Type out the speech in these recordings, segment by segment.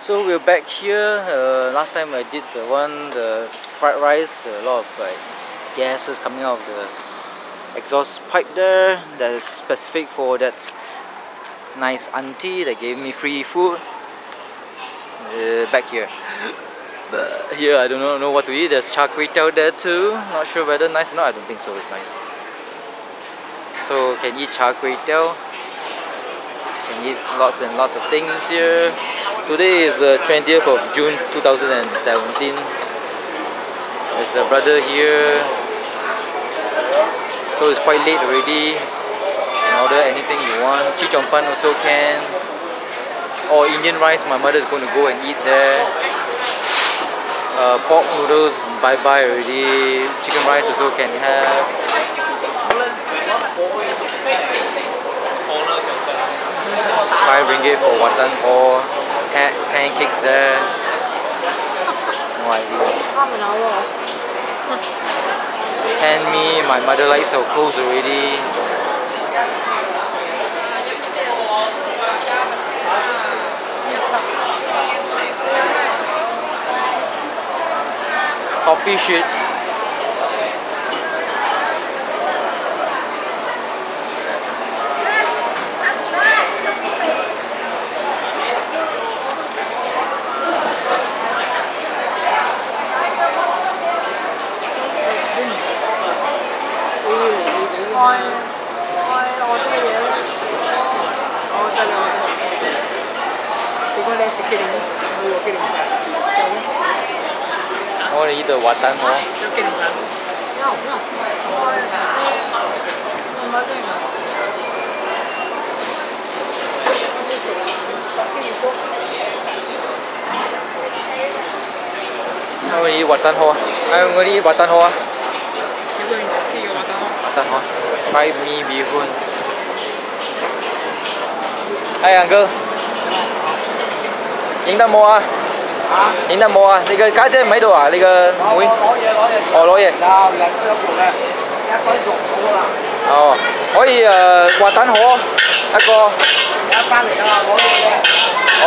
So we're back here. Last time I did the fried rice. A lot of like gases coming out of the exhaust pipe there. That is specific for that nice auntie that gave me free food. Back here. But here I don't know what to eat. There's char kway teow there too. Not sure whether nice or not. I don't think so. It's nice. So can eat char kway teow. Can eat lots and lots of things here. Today is the 20th of June 2017. There's a brother here. So it's quite late already. You can order anything you want. Chee chong pan also can. Or Indian rice, my mother is going to go and eat there. Pork noodles, bye-bye already. Chicken rice also can have. 5 ringgit for Wat Tan Hor. Pancakes there. No idea. Pan mee, my mother likes her clothes already. Coffee shit. I want to eat the Wat Tan Hor. I want to eat Wat Tan Hor. I'm going to eat Wat Tan Hor. Wat Tan Hor. Fried mee bee hoon. Hey uncle. 影得冇啊？影得冇啊？你個家姐唔喺度啊？你個妹？哦，攞嘢。有人都有做嘅，一個人做唔到啦。哦，可以Wat Tan Hor一個。一翻嚟啊，攞嘢嘅。哦。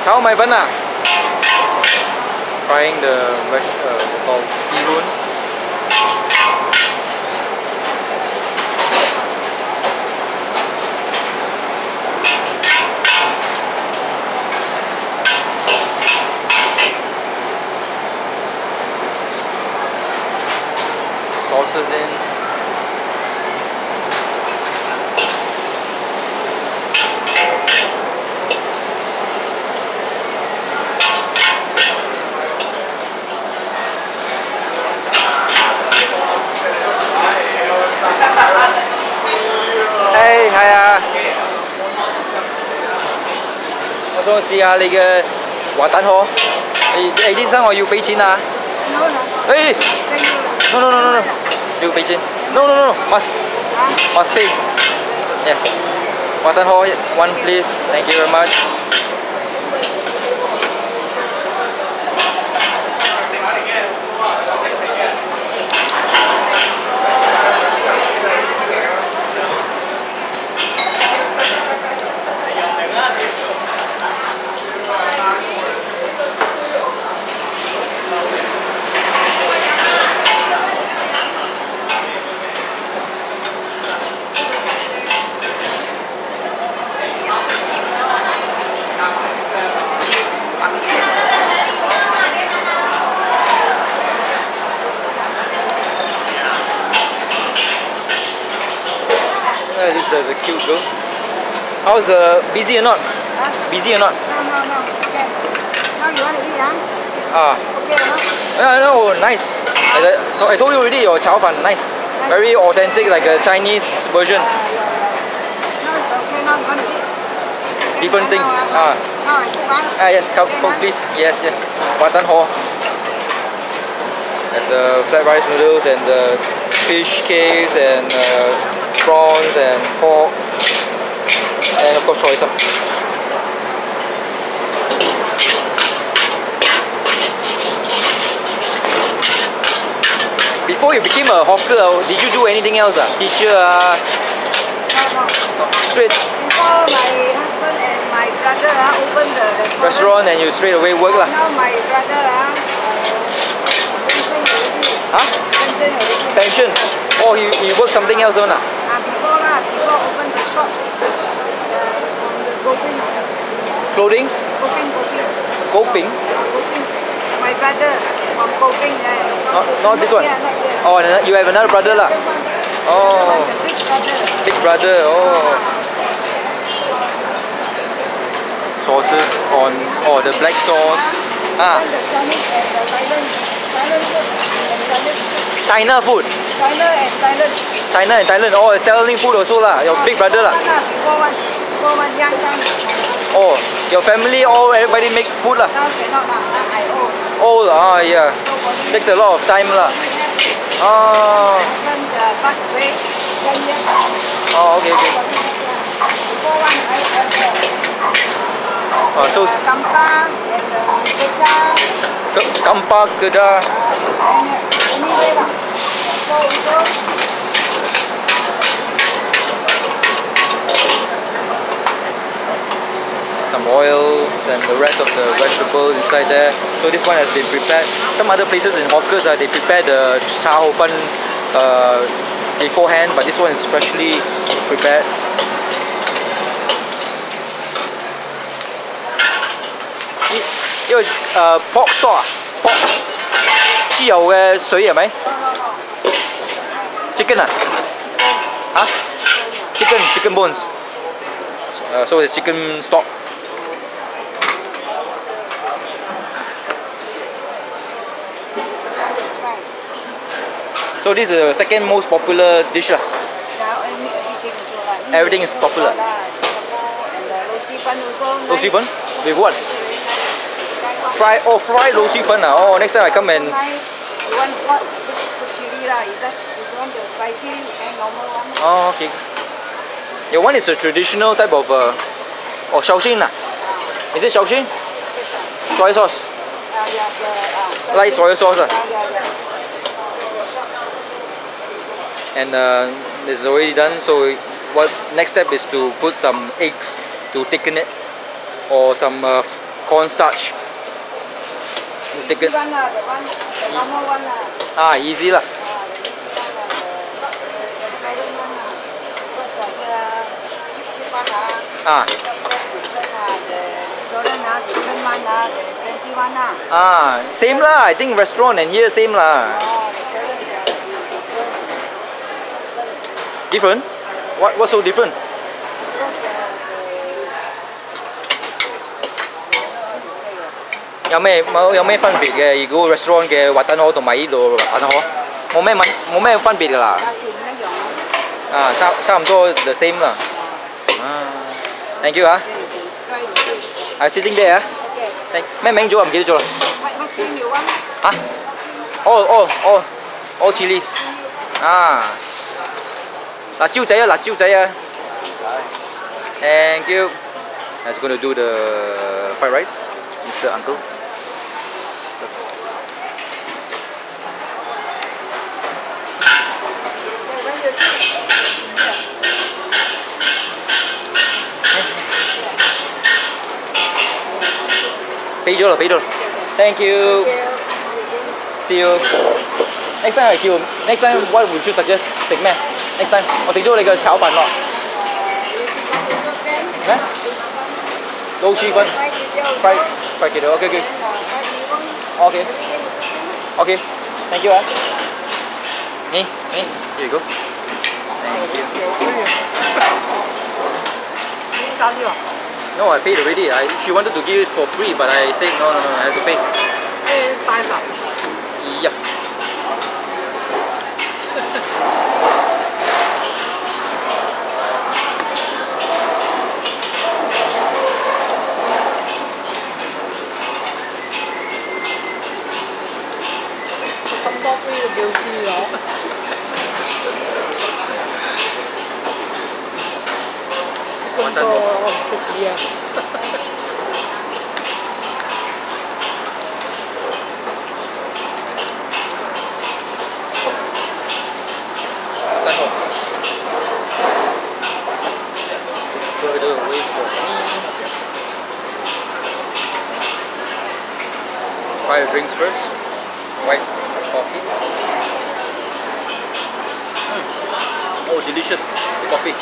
Sao mày vẫn à? Frying the bee hoon. Sauces in. Hey, hi 啊！我想試下你嘅Wat Tan Hor。誒，醫生我要俾錢啊 No, no. 誒 No, no no no no， 要俾錢 ？No no no no，must pay。Yes。Wat Tan Hor one please. Thank you very much. There's a cute girl. How's busy or not? Huh? Busy or not? No. Okay. Now you want to eat, huh? Ah. Okay, no? Yeah, no, nice. I told you already, your chao fan, nice. Very authentic, like a Chinese version. No, it's okay. Now you want to eat? Okay, Different thing. Now I cook, huh? Ah, yes, come, please. Yes. Wat Tan Hor. There's the flat rice noodles and the fish cakes and prawns and pork. And of course, choy sum. Before you became a hawker, did you do anything else? Teacher? No. Straight? Before my husband and my brother opened the restaurant. And you straight away work lah. Now my brother pension already. Huh? Pension already. Pension? Oh, he worked something else on Before opened the shop on the Goping. Clothing? Goping. My brother from Goping there. Not this one? Yeah, not here. Oh, you have another brother lah? Oh. The big brother. Big brother, oh. Sauces on, the black sauce. The Chinese and the Thailand food and Thailand. China food? China and Thailand. Oh, selling food also lah. Your big brother lah. Before one young time. Oh, your family everybody make food lah. Now cannot lah. I old. Old, yeah. Takes a lot of time lah. Oh. Husband passed away 10 years. Oh, okay. Before one I So Kampang and Kedai. Kampang, Kedai. Anyway lah. So. Some oil and the rest of the vegetables inside there. So this one has been prepared. Some other places in hawkers they prepare the char hou fan beforehand, but this one is freshly prepared. Pork stock pork 豬油嘅水係咪 ？Chicken Chicken bones. So it's chicken stock. So this is the second most popular dish lah. Everything is popular. Lo xi fan? With what? Fried lo xi fan. Oh, next time I come and. You want hot chili lah? You want the spicy and normal one? Oh, okay. Your one is a traditional type of Shaoxing lah. Is it Shaoxing? Soy sauce. Light soy sauce lah. And it's already done. So what next step is to put some eggs to thicken it, or some cornstarch. Easy one lah, the normal one lah. Easy lah. Same lah. I think restaurant and here same lah. Different? What's so different?有咩分別嘅？如果 restaurant 嘅Wat Tan Hor同埋呢度Wat Tan Hor冇咩分別㗎啦。差唔多 the same 啦。Thank you I'm sitting there咩名咗唔記得咗啦。All chilies 辣椒仔Thank you. I was going to do the fried rice, Mr. Uncle. Pay咗啦。Thank you. See you. Next time, what would you suggest? 食咩 ？Next time 我食咗你嘅炒飯咯。咩？撈豬粉 fried potato. Okay. Thank you Me. Here you go. Thank you. No, I paid already. She wanted to give it for free, but I said no, I have to pay. 5 啊 Yep. Không có free là điều gì đó. Wat Tan Hor. Tan Hor. Further away from me. Try the drinks first. White coffee. Oh, delicious. The coffee.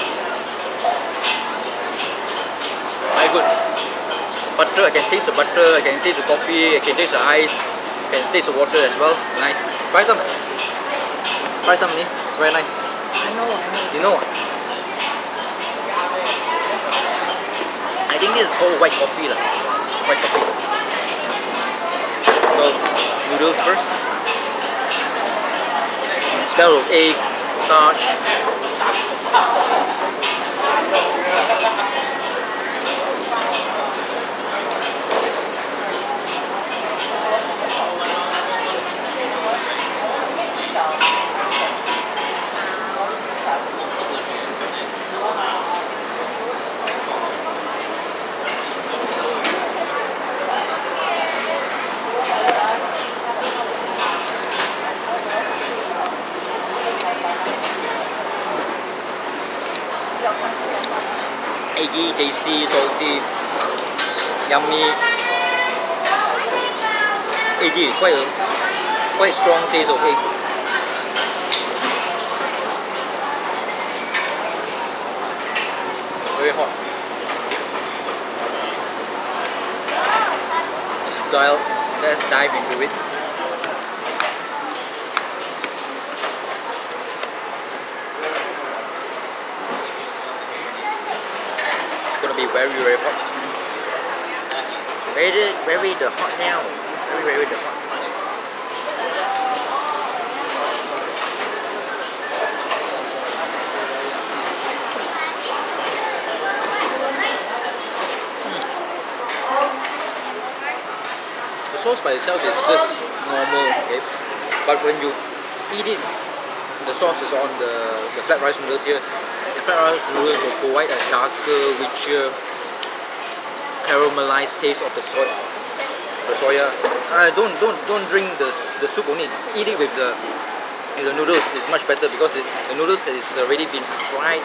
Very good. Butter, I can taste the butter, I can taste the coffee, I can taste the ice, I can taste the water as well. Nice. Try some. Try some, Ni. It's very nice. I know. You know? I think this is called white coffee lah. White coffee. So, noodles first. Smell of egg, starch. Eggy, tasty, salty, yummy. Eggy, quite strong taste of egg. Very hot. Let's dive into it. Be very hot. Very the hot now. Very the hot. The sauce by itself is just normal, okay? But when you eat it, the sauce is on the flat rice noodles here. The flat rice noodles will provide a darker, richer, caramelized taste of the soya. Don't drink the soup only. Eat it with the noodles. It's much better because the noodles is already been fried.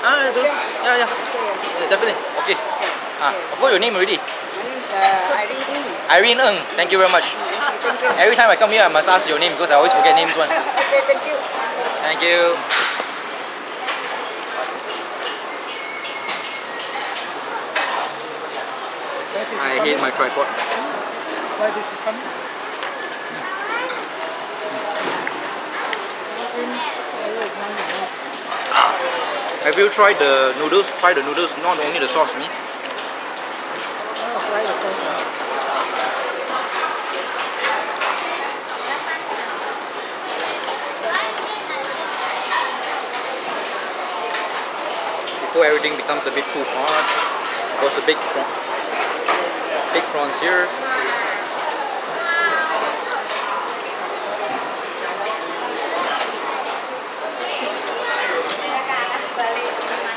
That's okay. Yeah, definitely. Okay. I forgot your name already. My name is Irene. Irene Ng. Thank you very much. Thank you. Every time I come here, I must ask your name because I always forget names one. Okay, thank you. Thank you. I hate my tripod. Why this is funny? Have you tried the noodles? Try the noodles, not only the sauce, me. Try the sauce. Before everything becomes a bit too hard, there's a big prawns here.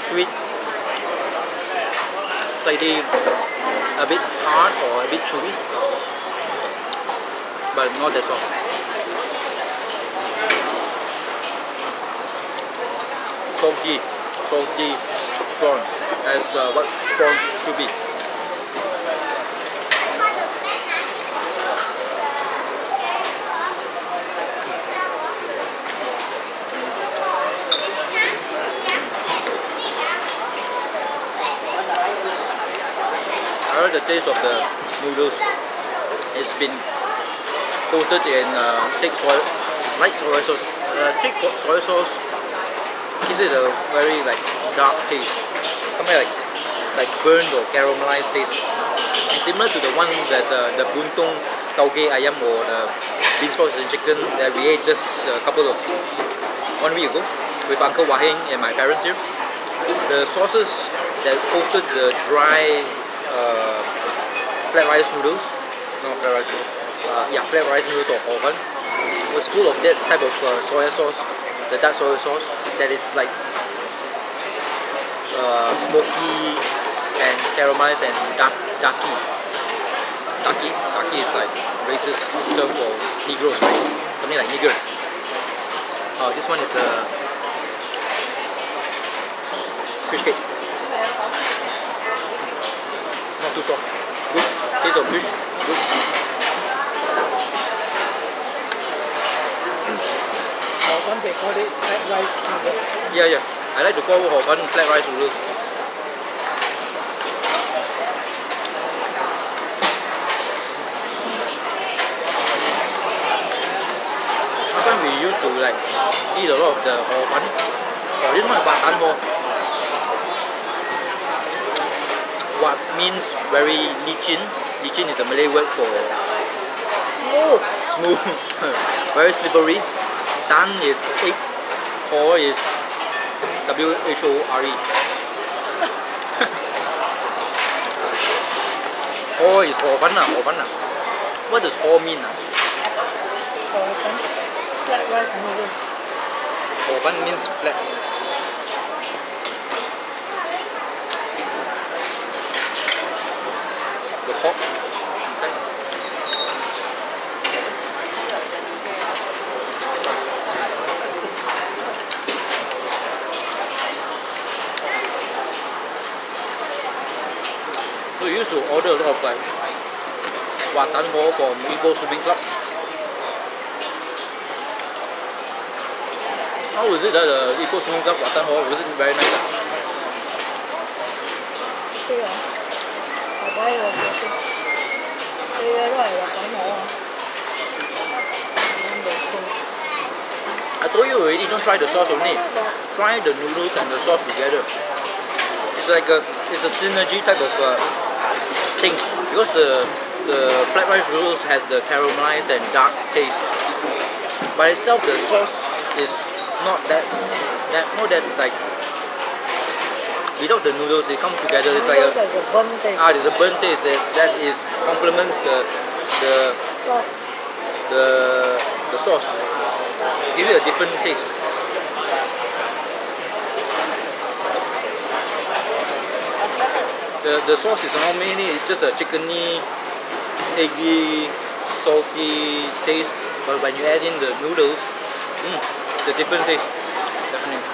Sweet, slightly a bit hard or a bit chewy, but not that soft. Salty prawns, as what prawns should be. I heard the taste of the noodles. It's been coated in thick light soy sauce. Thick soy sauce gives it a very like dark taste, something like like burnt or caramelized taste. And similar to the one that the buntung tauge ayam or the bean sprouts and chicken that we ate just a couple of 1 week ago with Uncle Waheng and my parents here. The sauces that coated the dry flat rice noodles, flat rice noodles or hor fun, was full of that type of soya sauce, the dark soya sauce that is like smoky and caramelized and darky. Darky is like racist term for Negroes, right? Something like nigger. Oh, this one is a fish cake. Not too soft. Good. Taste of fish. Good. Hor fun they call it flat rice noodles. Yeah. I like to call hor fun flat rice noodles. Last time we used to like eat a lot of the hor fun. Oh, this one is Wat Tan Hor. Wat means very licin. Licin is a Malay word for smooth. Very slippery. Tan is egg. Hor is W-H-O-R-E. Hor is hor fun. What does hor mean? Hor fun, flat rice noodles. Hor fun means flat. The pork inside. So we used to order a lot of like Wat Tan Hor from Ipoh Swimming Club. How was it that the Ipoh Swimming Club Wat Tan Hor? Was it very nice? Yeah. I buy it. I told you already, don't try the sauce only. Try the noodles and the sauce together. It's like it's a synergy type of thing, because the flat rice noodles has the caramelized and dark taste. By itself, the sauce is not that like. Without the noodles, it comes together. It's like there's a burnt taste that is complements the sauce. Give it a different taste. The sauce is normally just a chickeny, eggy, salty taste, but when you add in the noodles, it's a different taste, definitely.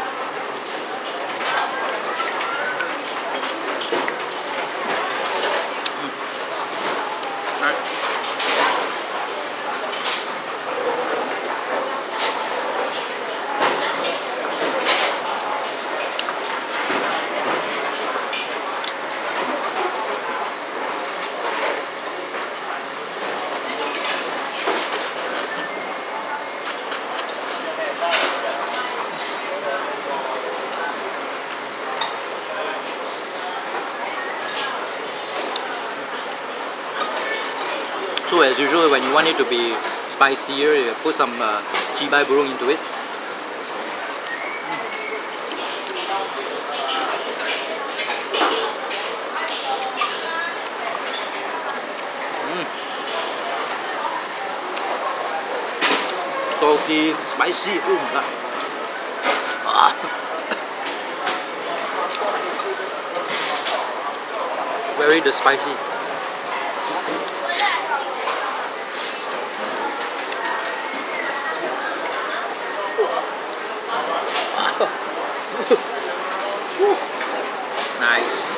So as usual, when you want it to be spicier, you put some cibai burung into it. Salty, spicy, oh my god. Very the spicy. Nice.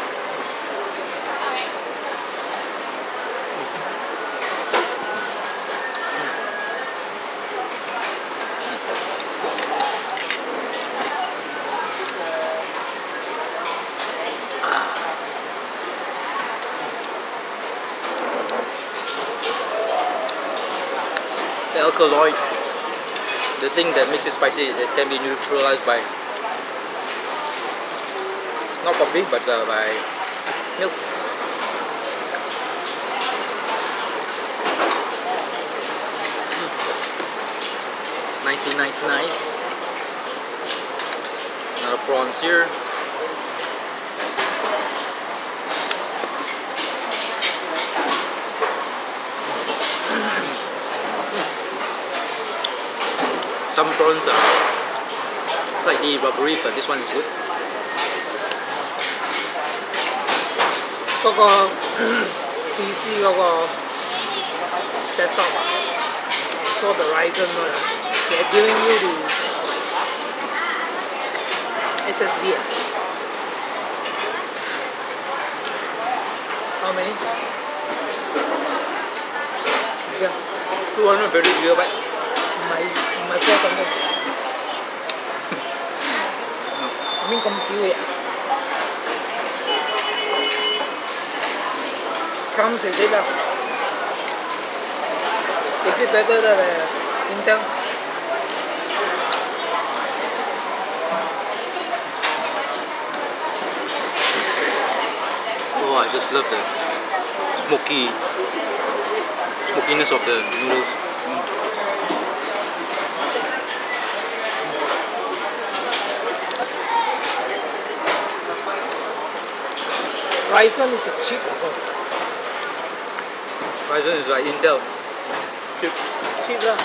The alkaloid, the thing that makes it spicy, it can be neutralized by not coffee, but by milk. Nicey, nice. Another prawns here. Some prawns are slightly rubbery, but this one is good. 嗰個 PC 嗰個 desktop 啊 ，for the Ryzen 啊，they're giving you the SSD 啊。How many? Yeah. 250 GB. 唔係多咁多。邊咁少嘅人？Comes with it. Is it better than Intel? Oh, I just love the smokiness of the noodles. Ryzen is a cheap. Ryzen is like Intel. Cheap lah.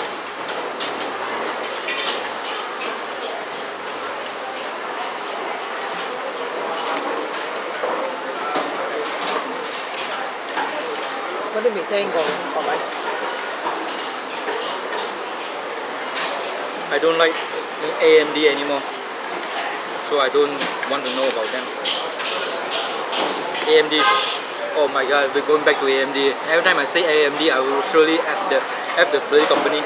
Có啲未聽過，係咪？ I don't like AMD anymore, so I don't want to know about them. AMD, oh my god, we're going back to AMD. Every time I say AMD, I will surely F the bloody company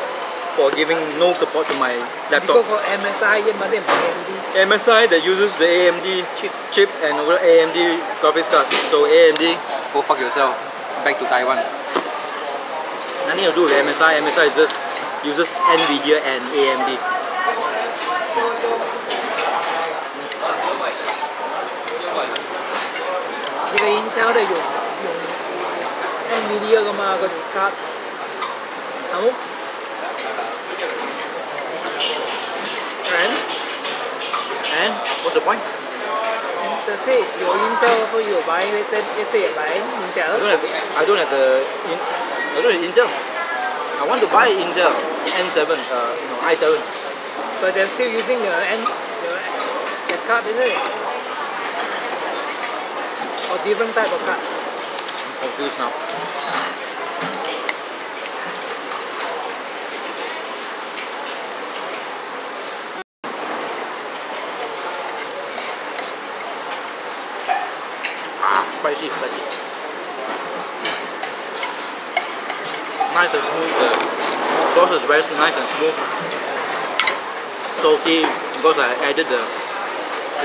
for giving no support to my 嗰 laptop. 個 MSI 啫嘛，啲唔係 AMD。 MSI that uses the AMD chip and over AMD graphics card. So AMD, go fuck yourself. Back to Taiwan. Nothing to do with MSI. MSI is just uses NVIDIA and AMD. Thì cái Intel đây dùng NVIDIA 噶嘛，嗰條卡。好。And what's the point? Tasek, your Intel for you buy, they said buy Intel. I don't have Intel. I want to buy Intel N7, i7. But they're still using the card, isn't it? Or different type of card? I'm confused now. Spicy. Nice and smooth. The sauce is very nice and smooth. Salty because I added the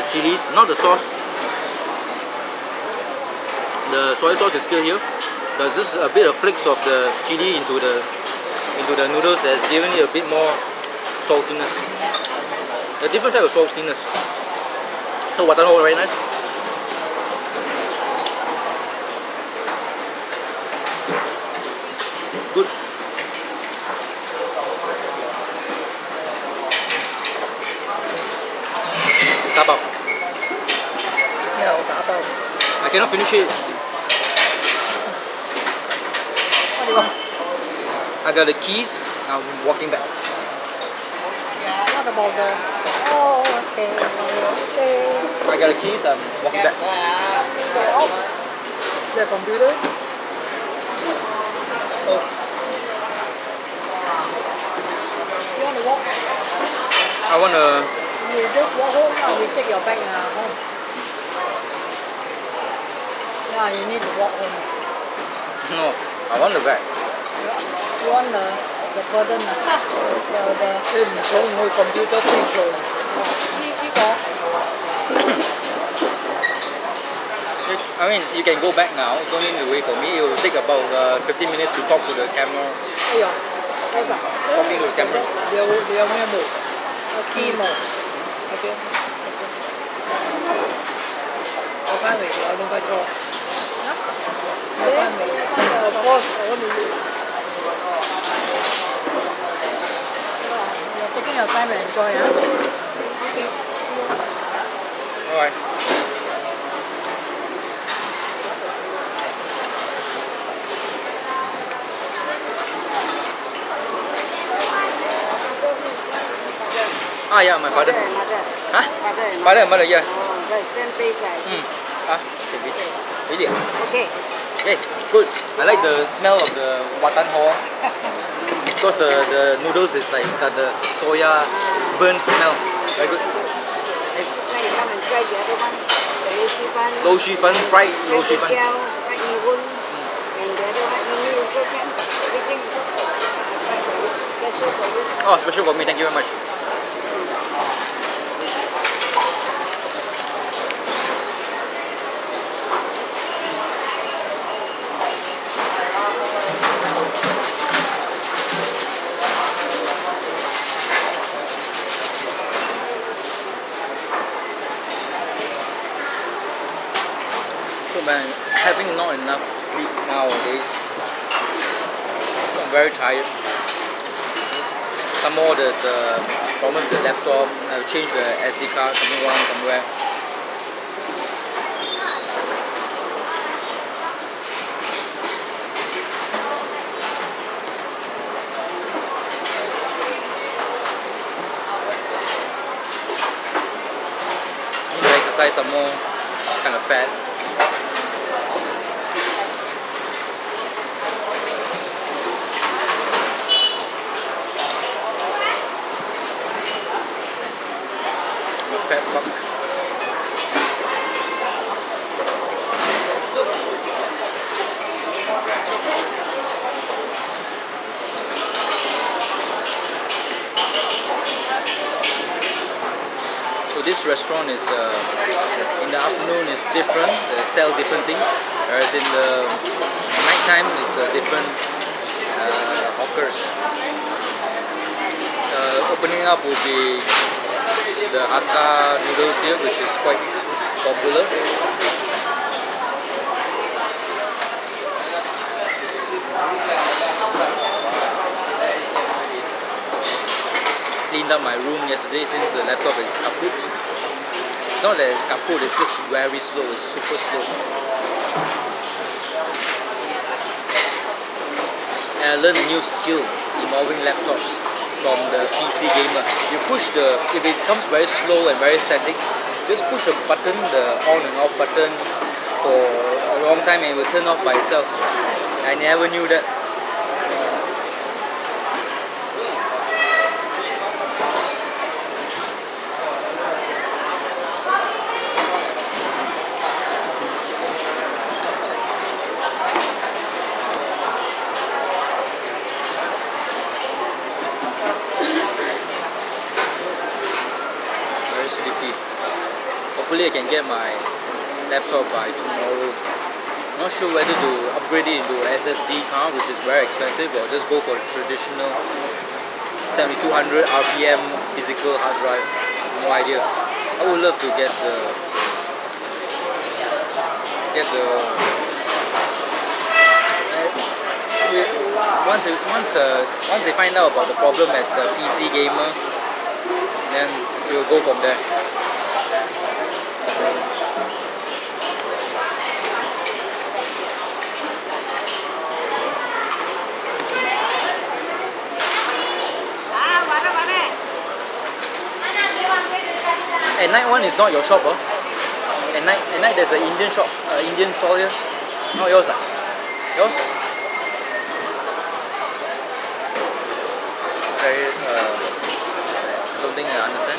chilies, not the sauce. The soy sauce is still here. There's just a bit of flakes of the chili into the noodles that's giving it a bit more saltiness. A different type of saltiness. So Wat Tan Hor very nice. Good. Dabao. Yeah, dabao. I cannot finish it. What do you want? I got the keys. I'm walking back. What about the... Oh, okay. I got the keys. I'm walking back. The computer? Oh. You want to walk? I wanna. You just walk home now. We take your bag home. Yeah, you need to walk home. No, I want the bag. You want the burden the 你唔想去 computer 邊做？呢個 I mean, you can go back now. Don't need to wait for me. It will take about 15 minutes to talk to the camera. 哎呀，開實。Talking to the camera. 你有咩模？key 模。或者我翻嚟我應該錯。time and enjoy. Alright. Ah, yeah, my father. Mother. Huh? Father and Father, yeah. Oh, the same place. Same place. Really? Okay. Okay, good. I like the smell of the Wat Tan Hor. Because the noodles is like got the soya burnt smell. Very good. Now you come and try the other one. The Lo Shi Fan, fried Lo Shi Fan. fried mee hoon. And the other one, mee also can. Everything is special for you. Oh, special for me. Thank you very much. Man, having not enough sleep nowadays, I'm very tired. Some more the problem with the laptop, I have to change the SD card, something wrong somewhere. Need to exercise some more, kind of fat. Fat fuck. So this restaurant is in the afternoon is different. They sell different things, whereas in the night time it's different hawkers. Opening up will be the Hakka noodles here, which is quite popular. Cleaned up my room yesterday since the laptop is kaput. It's not that it's kaput, it's just very slow, it's super slow. And I learned a new skill involving laptops from the PC gamer. You push if it comes very slow and very static, just push a button, the on and off button for a long time and it will turn off by itself. I never knew that. Hopefully I can get my laptop by tomorrow. I'm not sure whether to upgrade it into SSD card, which is very expensive, or just go for a traditional 7200 RPM physical hard drive. No idea. I would love to get the once they find out about the problem at the PC gamer, then we'll go from there. At night one is not your shop, huh? At night there's an Indian shop, Indian stall here. Not yours, ah? Yours? I don't think I understand.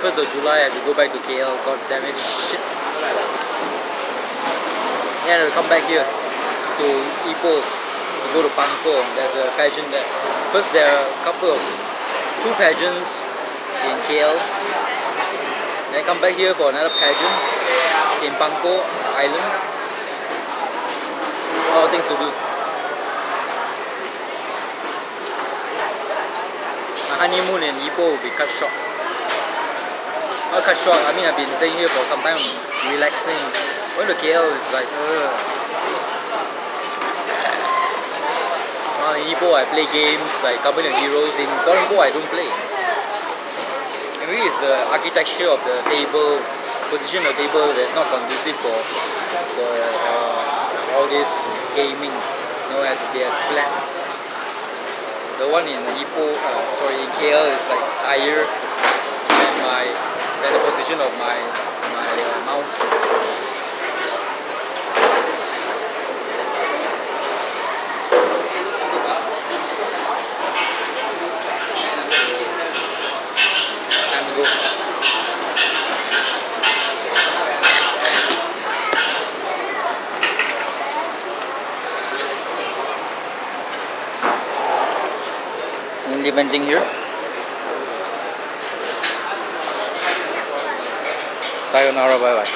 31st of July I have to go back to KL. God damn it, shit. Then I will come back here to Ipoh to go to Pangkor. There's a pageant there. First there are a couple of 2 pageants in KL. Then come back here for another pageant in Pangkor Island. A lot of things to do. My honeymoon in Ipoh will be cut short. Not cut short, I mean I've been staying here for some time, relaxing. Going to KL is like, Well, in Ipoh I play games like Tambun and Heroes. In Kuala Lumpur I don't play. And maybe it's the architecture of the table, position of the table that's not conducive for all this gaming. You know, they are flat. The one in Ipoh, in KL is like higher than the position of my mouse. Time to go. Leave anything here? Sayonara, bye bye.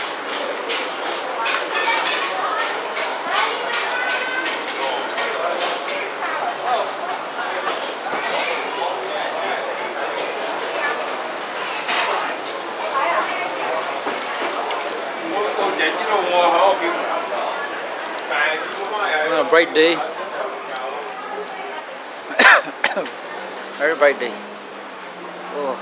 On a bright day. Very bright day. Oh.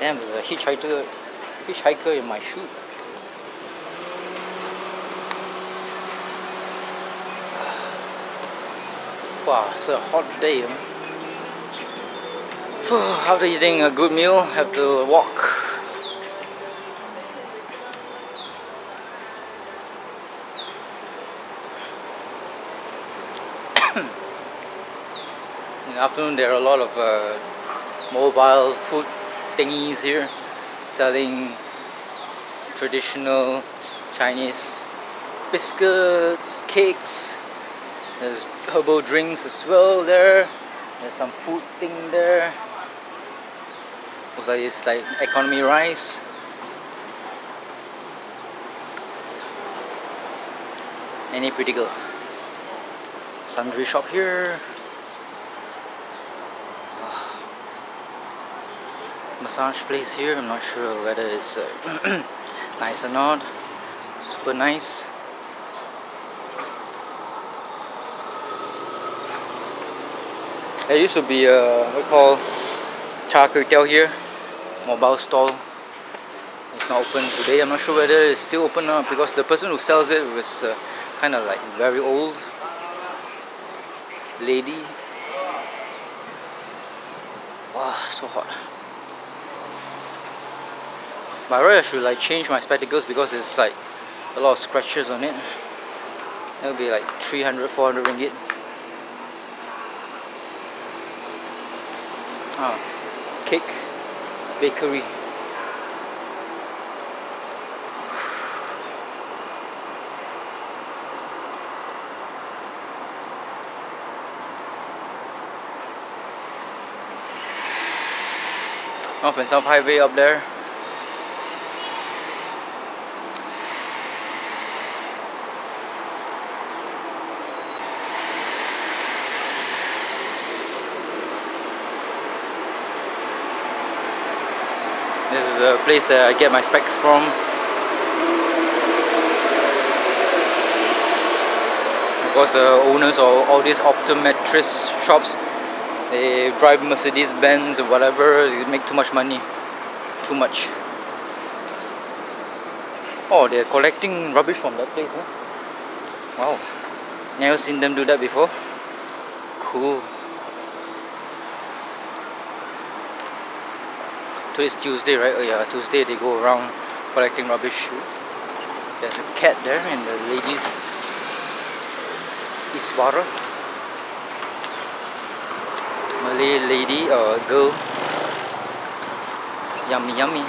Damn, there's a hitchhiker in my shoe. Wow, it's a hot day. After eating a good meal, have to walk. In the afternoon there are a lot of mobile food thingies here selling traditional Chinese biscuits, cakes. There's herbal drinks as well there. There's some food thing there. Looks like it's like economy rice. Any pretty good. Sundry shop here. Massage place here. I'm not sure whether it's nice or not. Super nice. There used to be a what we call char kway teow here, mobile stall. It's not open today. I'm not sure whether it's still open or not because the person who sells it was kind of like very old lady. Wow, so hot. By right, I should like change my spectacles because it's like a lot of scratches on it. It'll be like 300-400 ringgit. Ah, cake bakery. North and South Highway up there. This is the place that I get my specs from. Of course, the owners of all these optometrist shops, they drive Mercedes-Benz or whatever. They make too much money. Too much. Oh, they're collecting rubbish from that place, huh? Wow. Never seen them do that before. Cool. Today's Tuesday, right? Oh yeah, Tuesday they go around collecting rubbish. There's a cat there and the ladies Iswara. Malay lady or girl. Yummy, yummy.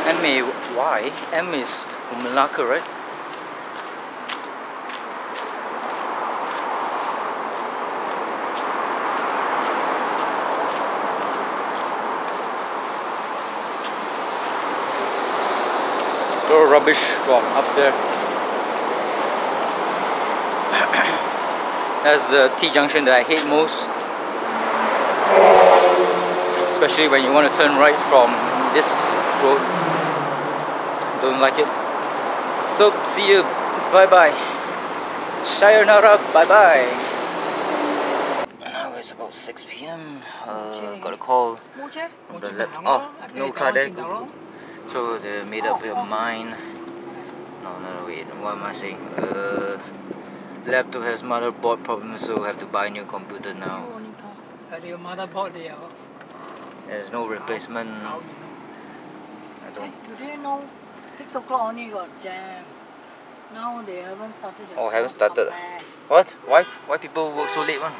M-A-Y? M is from Malacca, right? A lot of rubbish from up there. That's the T-junction that I hate most. Especially when you want to turn right from this road. Don't like it. So, see you. Bye bye. Sayonara. Bye bye. Now it's about 6 PM. Got a call from the left. Oh, no car there. So they made up their mind. No, wait. What am I saying? Laptop has motherboard problems, so have to buy a new computer now. There's no replacement. I don't. Today no, 6 o'clock only got jam. Now they haven't started. Oh, haven't started. What? Why people work so late, one?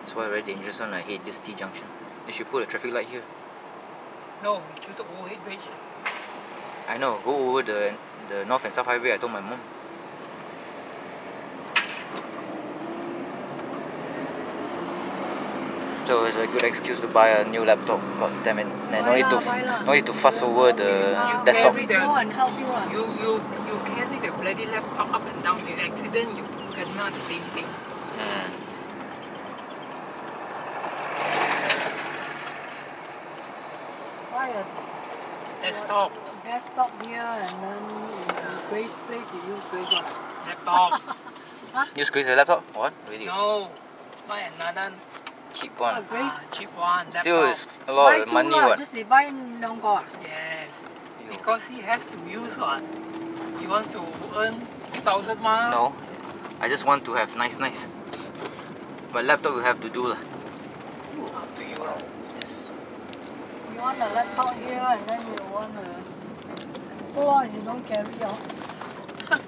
It's why very dangerous one. I hate this T junction. They should put a traffic light here. No, to the overhead bridge. I know. Go over the North and South Highway. I told my mom. So it's a good excuse to buy a new laptop. God damn it! And no need to fuss over the desktop. You carry the bloody laptop up and down. In accident, you cannot the same thing. Why a Desktop. desktop here and then Grace place you use Grace one? Laptop. Use Grace a laptop? What? Really? No. Buy another Cheap one. Grace cheap one. Still laptop. is a lot of money. What? Just buy 2個 Yes. Because he has to use one. He wants to earn 2,000 miles. No. I just want to have nice. But laptop will have to do lah. Up to you. You want a laptop here and then you want a... So long as you don't carry on.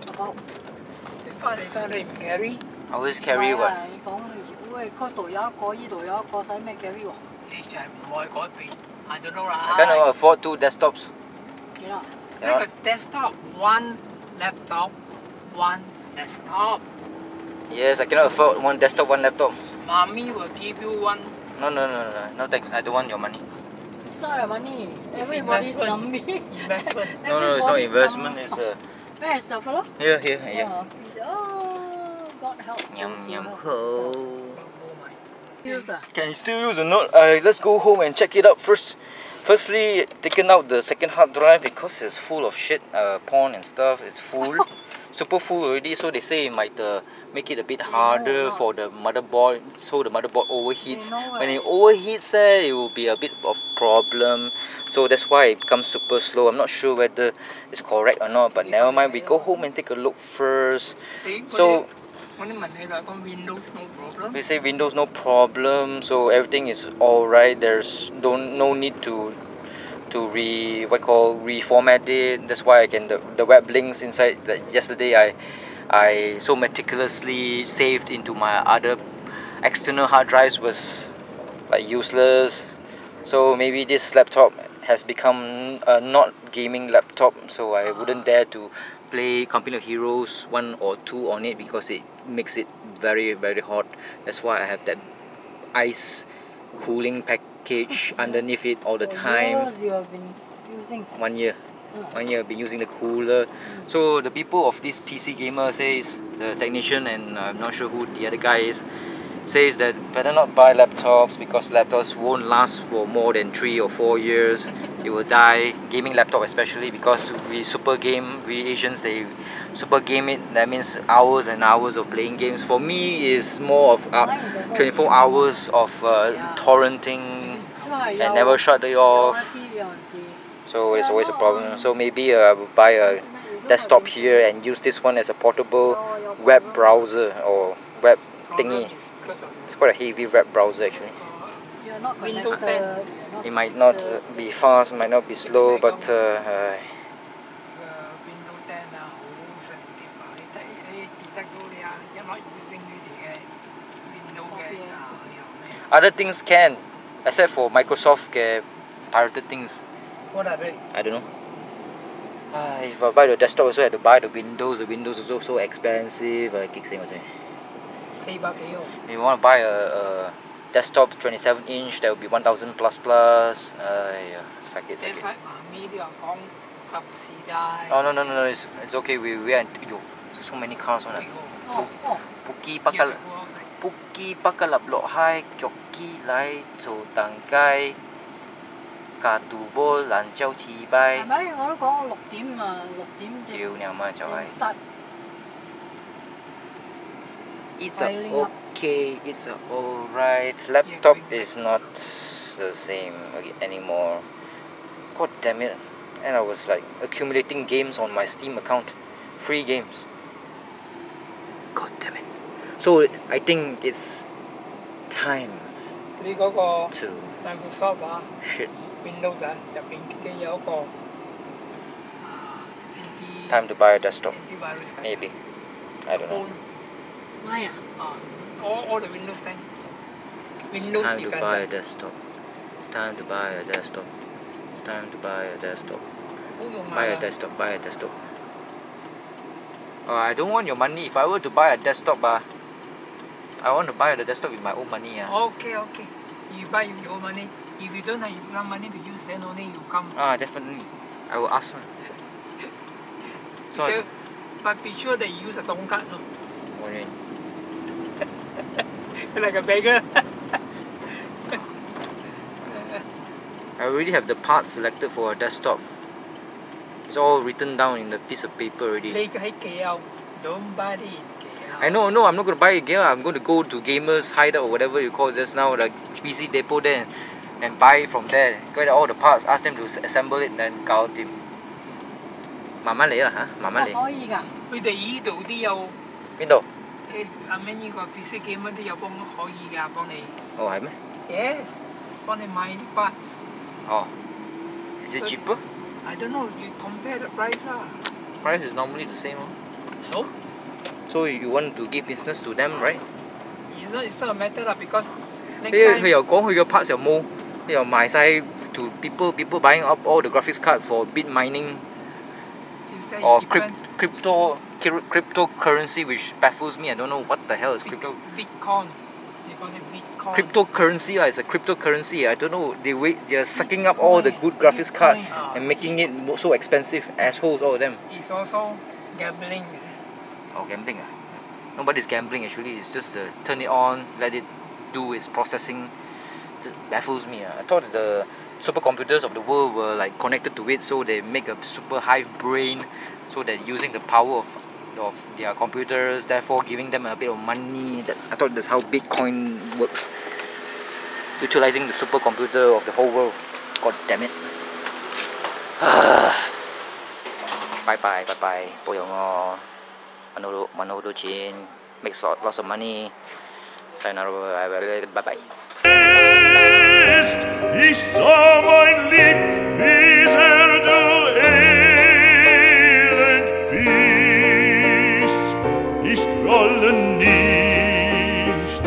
About. The father carry. I always carry what? 你講如果嗰度有一個，依度有一個，使咩 carry 喎？呢就係唔愛改變。I don't know 啦。 I cannot afford 2 desktops. 幾多？You know? Like a desktop, one laptop, one desktop. Yes, I cannot afford 1 desktop, 1 laptop. Mommy will give you one. No thanks. I don't want your money. It's not a money. It's Everybody's investment. number. Investment. No, it's not investment. It's a Where is the fellow? here. Oh, God help. Yum. Oh my. Use Can you still use a note? Let's go home and check it out first. Firstly, taking out the second hard drive because it's full of shit, porn and stuff. It's full, super full already. So they say it might make it a bit harder for the motherboard, so the motherboard overheats. When it overheats, it will be a bit of problem. So that's why it becomes super slow. I'm not sure whether it's correct or not, but never mind. We go home and take a look first. So Windows no problem. we say Windows no problem, so everything is alright. There's no need to reformat it. That's why I can the web links inside that yesterday I so meticulously saved into my other external hard drives was like useless. So maybe this laptop has become a not gaming laptop, so I wouldn't dare to play Company of Heroes 1 or 2 on it because it makes it very hot. That's why I have that ice cooling package underneath it all the time. Years you have been using. 1 year. 1 year I've been using the cooler. So the people of this PC gamer says, the technician and I'm not sure who the other guy is, says that better not buy laptops because laptops won't last for more than 3 or 4 years. It will die. Gaming laptop especially, because we super game, we Asians, they super game it. That means hours and hours of playing games. For me is more of 24 hours of torrenting and never shut it off. So it's always a problem. So maybe I will buy a desktop here and use this one as a portable web browser or web thingy. It's quite a heavy web browser actually. You're not Windows connected. 10. It might not be fast, might not be slow, but Windows 10 好 sensitive 啊！你睇你 detect 到你啊，一攞 using 呢啲嘅 Windows 嘅有咩 other things can, except for Microsoft pirated things.？What are they? I don't know. If I buy the desktop, also have to buy the Windows. The Windows is also so expensive. I keep saying, 400幾喎。 if you want to buy a desktop 27-inch, that would be 1,000 plus plus. Sakit. That's why 媽咪都有講10時代。 Oh no, it's okay. We are so many cars on it. Puki pakalap lok hai kyoki lai zo tangkai katubo lan jiao chi bai. 係咪？我都講我6點啊，6點正。要你阿媽就係 start。 It's okay. It's alright. Laptop is not the same anymore. God damn it! And I was like accumulating games on my Steam account, free games. God damn it! So I think it's time 你嗰個 to Microsoft 啊 shit. Windows 啊入邊嘅有一個Time to buy a desktop. antivirus 嘅 Maybe. I don't know. 咪啊？ all the Windows 10 It's Windows time to buy a Defender desktop. It's time to buy a desktop. It's time to buy a desktop. 好用 Buy a 啊 desktop. Buy a desktop. I don't want your money. If I were to buy a desktop, I want to buy the desktop with my own money. Okay you buy with your money if you don't have enough money to use then only you come Definitely. I will ask her. So, but be sure that you use a dong card no what do you mean? like a beggar I already have the parts selected for a desktop. It's all written down in the piece of paper already. 你喺 KL don't buy it in KL I know, I'm not going to buy it again. I'm going to go to Gamers Hideout or whatever you call this now, the PC depot there, and buy it from there. Get all the parts, ask them to assemble it, and then 搞掂。慢慢嚟啦嚇，慢慢嚟。可以㗎。佢哋依度啲有邊度？阿 Man 呢個 PC game 都有幫可以㗎，幫你哦，係咩？ Yes 幫你買啲 parts哦，Is it cheaper? I don't know you compare the price Price is normally the same. So You want to give business to them, right? it's not a matter lah because next 佢 time 又講佢嘅 parts 又冇，又賣晒 to people buying up all the graphics card for bit mining it or depends cryptocurrency, which baffles me. I don't know what the hell is crypto. Bitcoin they call it Bitcoin Cryptocurrency is a cryptocurrency. I don't know. They're sucking up all the good graphics card and making it so expensive. Assholes, all of them. it's also gambling Oh, gambling. Nobody's gambling actually. It's just turn it on, let it do its processing. It baffles me. I thought the supercomputers of the world were like connected to it, so they make a super hive brain, so that using the power of their computers, therefore giving them a bit of money. I thought that's how Bitcoin works. Utilizing the supercomputer of the whole world. God damn it. Bye bye. 保佑我 Manodo Chin. Makes lots of money. Sayonara. Bye bye. Ich sah mein Lieb, wie sehr du elend bist. Ich scrolle nicht,